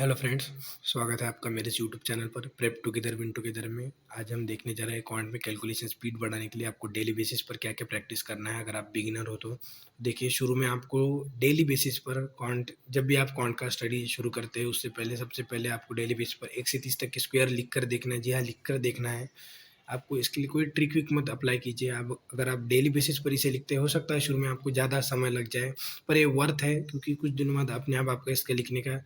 Hello friends, स्वागत है आपका मेरे इस यूट्यूब चैनल पर प्रेप टुगेदर विन टुगेदर में। आज हम देखने जा रहे हैं क्वांट में कैलकुलेशन स्पीड बढ़ाने के लिए आपको डेली बेसिस पर क्या क्या प्रैक्टिस करना है। अगर आप बिगिनर हो तो देखिए, शुरू में आपको डेली बेसिस पर क्वांट, जब भी आप क्वांट का स्टडी शुरू करते हैं उससे पहले सबसे पहले आपको डेली बेसिस पर 1 से 30 तक के स्क्वायर लिख कर देखना है। जी हाँ, लिख कर देखना है आपको। इसके लिए कोई ट्रिक विक मत अप्लाई कीजिए। आप अगर आप डेली बेसिस पर इसे लिखते हैं, हो सकता है शुरू में आपको ज़्यादा समय लग जाए, पर ये वर्थ है, क्योंकि कुछ दिनों बाद अपने आप आपका इसका लिखने का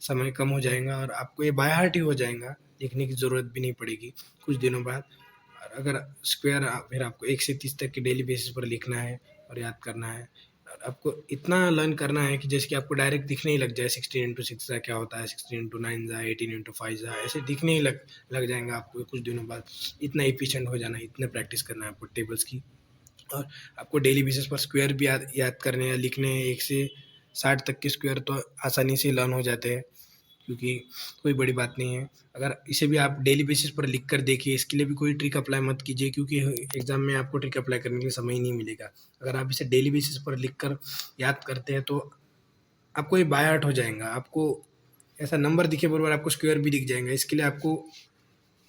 समय कम हो जाएगा और आपको ये बाय हार्ट ही हो जाएगा, लिखने की ज़रूरत भी नहीं पड़ेगी कुछ दिनों बाद। और अगर स्क्वायर फिर आपको 1 से 30 तक के डेली बेसिस पर लिखना है और याद करना है। और आपको इतना लर्न करना है कि जैसे कि आपको डायरेक्ट दिखने ही लग जाए 16 इंटू 6 ज़ा क्या होता है, 16 इंटू 9 ज़ा, 18 इंटू 5 ज़ा, ऐसे दिखने ही लग जाएगा आपको कुछ दिनों बाद। इतना एफिशिएंट हो जाना है, इतना प्रैक्टिस करना है आपको टेबल्स की। और आपको डेली बेसिस पर स्क्वायर भी याद करने हैं, लिखने हैं। 1 से 60 तक के स्क्वायर तो आसानी से लर्न हो जाते हैं, क्योंकि कोई बड़ी बात नहीं है। अगर इसे भी आप डेली बेसिस पर लिख कर देखिए, इसके लिए भी कोई ट्रिक अप्लाई मत कीजिए, क्योंकि एग्जाम में आपको ट्रिक अप्लाई करने के लिए समय ही नहीं मिलेगा। अगर आप इसे डेली बेसिस पर लिख कर याद करते हैं तो आपको ये बाय हार्ट हो जाएगा। आपको ऐसा नंबर दिखे बराबर आपको स्क्वायर भी दिख जाएगा। इसके लिए आपको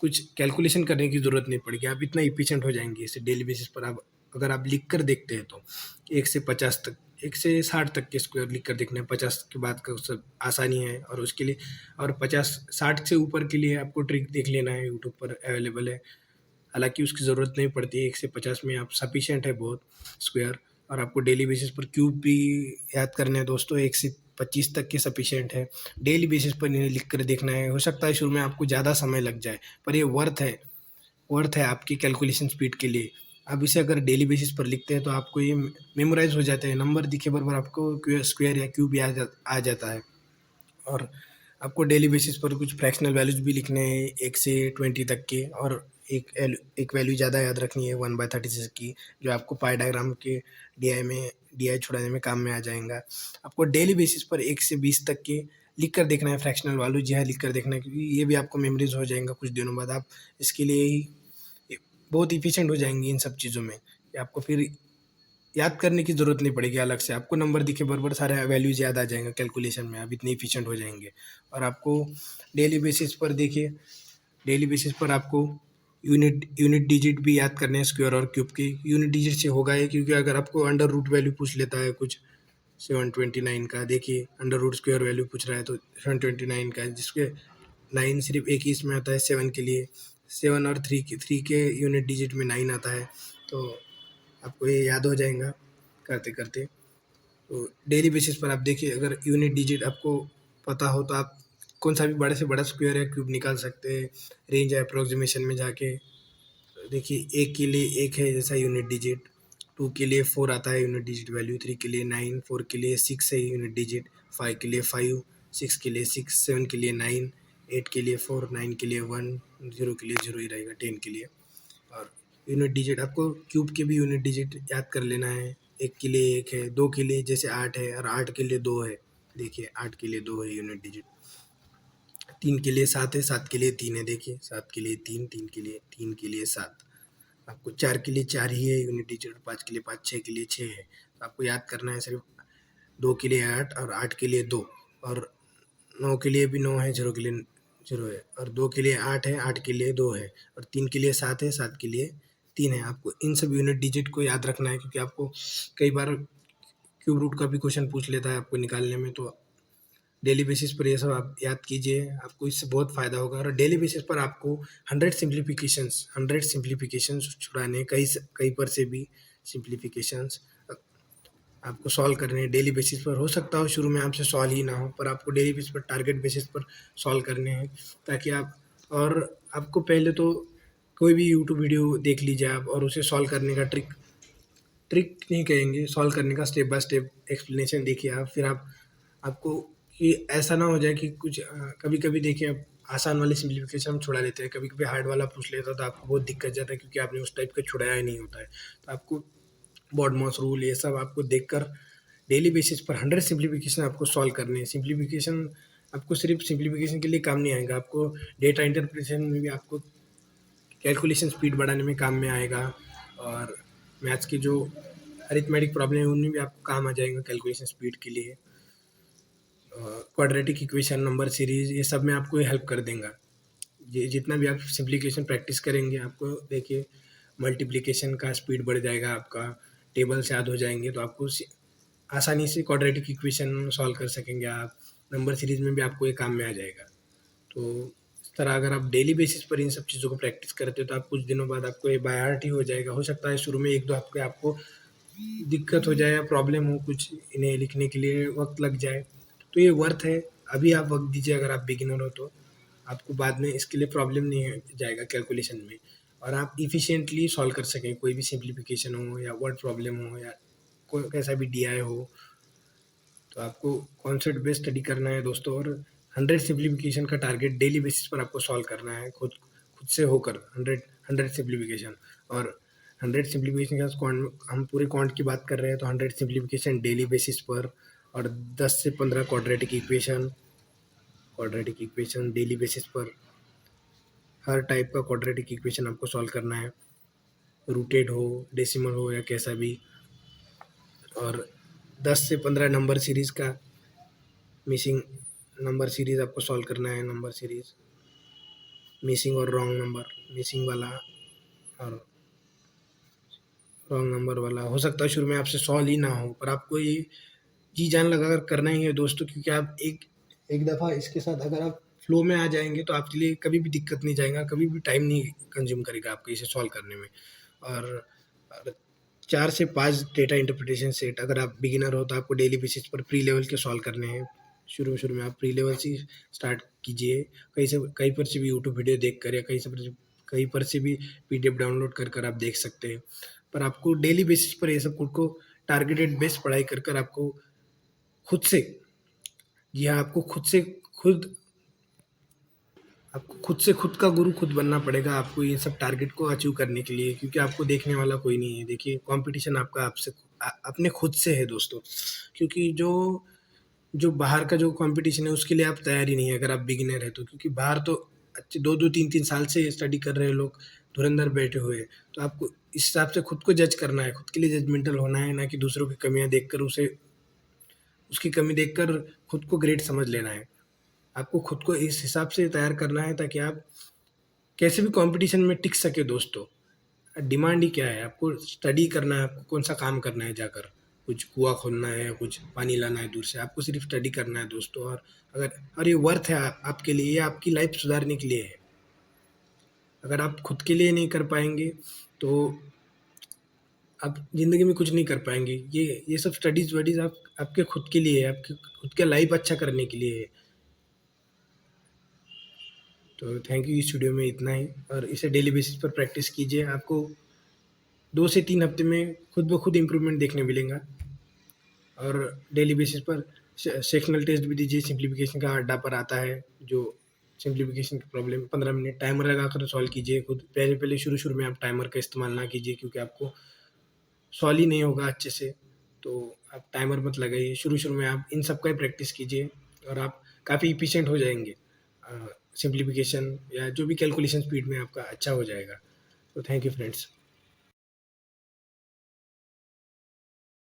कुछ कैलकुलेशन करने की ज़रूरत नहीं पड़ेगी, आप इतना एफिशिएंट हो जाएंगे इसे डेली बेसिस पर। आप अगर आप लिख कर देखते हैं तो 1 से 50 तक, 1 से 60 तक के स्क्वायर लिख कर देखना है। 50 के बाद का सब आसानी है, और उसके लिए और 50-60 से ऊपर के लिए आपको ट्रिक देख लेना है, यूट्यूब पर अवेलेबल है। हालांकि उसकी ज़रूरत नहीं पड़ती है, 1 से 50 में आप सफिशिएंट है बहुत स्क्वायर। और आपको डेली बेसिस पर क्यूब भी याद करने हैं दोस्तों, 1 से 25 तक के सफिशिएंट है। डेली बेसिस पर इन्हें लिख कर देखना है। हो सकता है शुरू में आपको ज़्यादा समय लग जाए, पर ये वर्थ है आपकी कैलकुलेशन स्पीड के लिए। आप इसे अगर डेली बेसिस पर लिखते हैं तो आपको ये मेमोराइज हो जाता है, नंबर दिखे बराबर आपको स्क्वायर या क्यूब याद आ जाता है। और आपको डेली बेसिस पर कुछ फ्रैक्शनल वैल्यूज भी लिखने हैं 1 से 20 तक के, और एक वैल्यू ज़्यादा याद रखनी है 1/36 की, जो आपको पाई डायग्राम के डी आई छुड़ाने में काम में आ जाएगा। आपको डेली बेसिस पर 1 से 20 तक के लिख कर देखना है, फ्रैक्शनल वैल्यू जी है लिख कर देखना है, क्योंकि ये भी आपको मेमोरीज हो जाएगा कुछ दिनों बाद। आप इसके लिए ही बहुत इफिशिएंट हो जाएंगी इन सब चीज़ों में, कि आपको फिर याद करने की ज़रूरत नहीं पड़ेगी अलग से। आपको नंबर दिखे बराबर सारे वैल्यूज़ याद आ जाएंगे कैलकुलेशन में, आप इतने एफिशिएंट हो जाएंगे। और आपको डेली बेसिस पर देखिए, डेली बेसिस पर आपको यूनिट डिजिट भी याद करने हैं स्क्वायर और क्यूब के। यूनिट डिजिट से होगा ये, क्योंकि अगर आपको अंडर रूट वैल्यू पूछ लेता है कुछ 729 का, देखिए अंडर रूट स्क्वायर वैल्यू पूछ रहा है तो 729 का, जिसके 9 सिर्फ एक ही इसमें आता है 7 के लिए। 7 और 3 के यूनिट डिजिट में 9 आता है, तो आपको ये याद हो जाएगा करते करते। तो डेली बेसिस पर आप देखिए, अगर यूनिट डिजिट आपको पता हो तो आप कौन सा भी बड़े से बड़ा स्क्वायर या क्यूब निकाल सकते हैं रेंज या अप्रोक्सीमेशन में जाके। देखिए, एक के लिए एक है जैसा यूनिट डिजिट, 2 के लिए 4 आता है यूनिट डिजिट वैल्यू, 3 के लिए 9, 4 के लिए 6 है यूनिट डिजिट, 5 के लिए 5, 6 के लिए 6, 7 के लिए 9, 8 के लिए 4, 9 के लिए 1, 0 के लिए 0 ही रहेगा, 10 के लिए। और यूनिट डिजिट आपको क्यूब के भी यूनिट डिजिट याद कर लेना है। 1 के लिए 1 है, 2 के लिए जैसे 8 है, और 8 के लिए 2 है। देखिए 8 के लिए 2 है यूनिट डिजिट। 3 के लिए 7 है, 7 के लिए 3 है, देखिए 7 के लिए 3, 3 के लिए 7। आपको 4 के लिए 4 ही है यूनिट डिजिट, 5 के लिए 5, 6 के लिए 6 है। तो आपको याद करना है सिर्फ 2 के लिए 8 और 8 के लिए 2, और 9 के लिए भी 9 है, 0 के लिए 0 है, और 2 के लिए 8 है, 8 के लिए 2 है, और 3 के लिए 7 है, 7 के लिए 3 है। आपको इन सब यूनिट डिजिट को याद रखना है, क्योंकि आपको कई बार क्यूब रूट का भी क्वेश्चन पूछ लेता है आपको निकालने में। तो डेली बेसिस पर ये सब आप याद कीजिए, आपको इससे बहुत फ़ायदा होगा। और डेली बेसिस पर आपको 100 सिंप्लीफिकेशंस छुड़ाने, कहीं पर से भी सिंप्लीफिकेशंस आपको सॉल्व करने हैं डेली बेसिस पर। हो सकता हो शुरू में आपसे सॉल्व ही ना हो, पर आपको डेली बेसिस पर, टारगेट बेसिस पर सॉल्व करने हैं, ताकि आप, और आपको पहले तो कोई भी यूट्यूब वीडियो देख लीजिए आप, और उसे सॉल्व करने का ट्रिक ट्रिक नहीं कहेंगे, सॉल्व करने का स्टेप बाय स्टेप एक्सप्लेनेशन देखिए आप। फिर आपको कि ऐसा ना हो जाए कि कुछ कभी कभी देखिए, आप आसान वाले सिंप्लीफिकेशन हम छुड़ा लेते हैं, कभी कभी हार्ड वाला पूछ लेता है तो आपको बहुत दिक्कत जाता है, क्योंकि आपने उस टाइप का छुड़ाया ही नहीं होता है। तो आपको बॉडमॉस रूल ये सब आपको देखकर डेली बेसिस पर 100 सिंप्लीफिकेशन आपको सॉल्व करने हैं। सिंप्लीफिकेशन आपको सिर्फ सिंप्लीफिकेशन के लिए काम नहीं आएगा, आपको डेटा इंटरप्रिटेशन में भी आपको कैलकुलेशन स्पीड बढ़ाने में काम में आएगा, और मैथ्स की जो अरिथमेटिक प्रॉब्लम है उनमें भी आपको काम आ जाएगा कैलकुलेशन स्पीड के लिए। क्वाड्रेटिक इक्वेशन, नंबर सीरीज़, ये सब में आपको ये हेल्प कर देगा। ये जितना भी आप सिम्प्लिफिकेशन प्रैक्टिस करेंगे, आपको देखिए मल्टीप्लिकेशन का स्पीड बढ़ जाएगा आपका, टेबल्स याद हो जाएँगे, तो आपको आसानी से क्वाड्रेटिक इक्वेशन सॉल्व कर सकेंगे आप। नंबर सीरीज़ में भी आपको ये काम में आ जाएगा। तो इस तरह अगर आप डेली बेसिस पर इन सब चीज़ों को प्रैक्टिस करते हो, तो आप कुछ दिनों बाद आपको ये बाय हार्ट ही हो जाएगा। हो सकता है शुरू में 1-2 हफ्ते आपको दिक्कत हो जाए या प्रॉब्लम हो कुछ, इन्हें लिखने के लिए वक़्त लग जाए, तो ये वर्थ है। अभी आप वक़्त दीजिए अगर आप बिगिनर हो तो, आपको बाद में इसके लिए प्रॉब्लम नहीं है जाएगा कैलकुलेशन में, और आप एफिशिएंटली सॉल्व कर सकें कोई भी सिम्प्लिफिकेशन हो या वर्ड प्रॉब्लम हो या कोई कैसा भी डीआई हो। तो आपको कॉन्सेप्ट बेस्ड स्टडी करना है दोस्तों, और 100 सिम्प्लीफिकेशन का टारगेट डेली बेसिस पर आपको सॉल्व करना है, खुद खुद से होकर 100 सिम्प्लीफिकेशन। और 100 सिम्प्लीफिकेशन के साथ हम पूरे क्वांट की बात कर रहे हैं, तो 100 सिम्प्लीफिकेशन डेली बेसिस पर, और 10 से 15 क्वाड्रेटिक इक्वेशन डेली बेसिस पर, हर टाइप का क्वाड्रेटिक इक्वेशन आपको सॉल्व करना है, रूटेड हो, डेसिमल हो या कैसा भी। और 10 से 15 नंबर सीरीज़ का मिसिंग नंबर सीरीज़ आपको सॉल्व करना है। नंबर सीरीज़ मिसिंग और रॉन्ग नंबर, मिसिंग वाला और रॉन्ग नंबर वाला, हो सकता है शुरू में आपसे सॉल्व ही ना हो, पर आपको ये जी जान लगाकर करना ही है दोस्तों, क्योंकि आप एक एक दफ़ा इसके साथ अगर आप फ्लो में आ जाएंगे, तो आपके लिए कभी भी दिक्कत नहीं जाएगा, कभी भी टाइम नहीं कंज्यूम करेगा आपको इसे सॉल्व करने में। और 4 से 5 डेटा इंटरप्रिटेशन सेट, अगर आप बिगिनर हो तो आपको डेली बेसिस पर प्री लेवल के सॉल्व करने हैं। शुरू में आप प्री लेवल से स्टार्ट कीजिए, कहीं पर से भी यूट्यूब वीडियो देख कर या कहीं पर से भी पीडीएफ डाउनलोड कर कर आप देख सकते हैं। पर आपको डेली बेसिस पर ये सब खुद को टारगेटेड बेस्ड पढ़ाई कर कर आपको खुद से, जी हाँ, आपको खुद से खुद का गुरु खुद बनना पड़ेगा आपको ये सब टारगेट को अचीव करने के लिए, क्योंकि आपको देखने वाला कोई नहीं है। देखिए कंपटीशन आपका आपसे अपने खुद से है दोस्तों, क्योंकि जो जो बाहर का जो कंपटीशन है उसके लिए आप तैयार ही नहीं है अगर आप बिगिनर है तो, क्योंकि बाहर तो अच्छे 2-2 3-3 साल से स्टडी कर रहे हैं लोग, धुरंधर बैठे हुए हैं। तो आपको इस हिसाब से खुद को जज करना है, खुद के लिए जजमेंटल होना है, ना कि दूसरों की कमियां देखकर उसे उसकी कमी देखकर खुद को ग्रेट समझ लेना है। आपको खुद को इस हिसाब से तैयार करना है ताकि आप कैसे भी कंपटीशन में टिक सके दोस्तों। डिमांड ही क्या है, आपको स्टडी करना है, आपको कौन सा काम करना है जाकर, कुछ कुआं खोदना है या कुछ पानी लाना है दूर से, आपको सिर्फ स्टडी करना है दोस्तों। और ये वर्थ है आपके लिए, ये आपकी लाइफ सुधारने के लिए है। अगर आप खुद के लिए नहीं कर पाएंगे तो आप ज़िंदगी में कुछ नहीं कर पाएंगे। ये सब स्टडीज़ वडीज़ आप आपके खुद के लिए है, आपके खुद का लाइफ अच्छा करने के लिए है। तो थैंक यू, इस वीडियो में इतना ही, और इसे डेली बेसिस पर प्रैक्टिस कीजिए। आपको 2 से 3 हफ्ते में खुद ब खुद इम्प्रूवमेंट देखने मिलेगा। और डेली बेसिस पर सेक्शनल टेस्ट भी दीजिए, सिंप्लीफिकेशन का अड्डा पर आता है, जो सिंप्लीफिकेशन की प्रॉब्लम 15 मिनट टाइमर लगाकर सॉल्व कीजिए खुद। पहले पहले शुरू में आप टाइमर का इस्तेमाल ना कीजिए, क्योंकि आपको सॉल्व ही नहीं होगा अच्छे से। तो आप टाइमर मत लगाइए, शुरू में आप इन सब का ही प्रैक्टिस कीजिए, और आप काफ़ी इफिशिएंट हो जाएंगे। सिंप्लीफिकेशन या जो भी कैलकुलेशन स्पीड में आपका अच्छा हो जाएगा। तो थैंक यू फ्रेंड्स।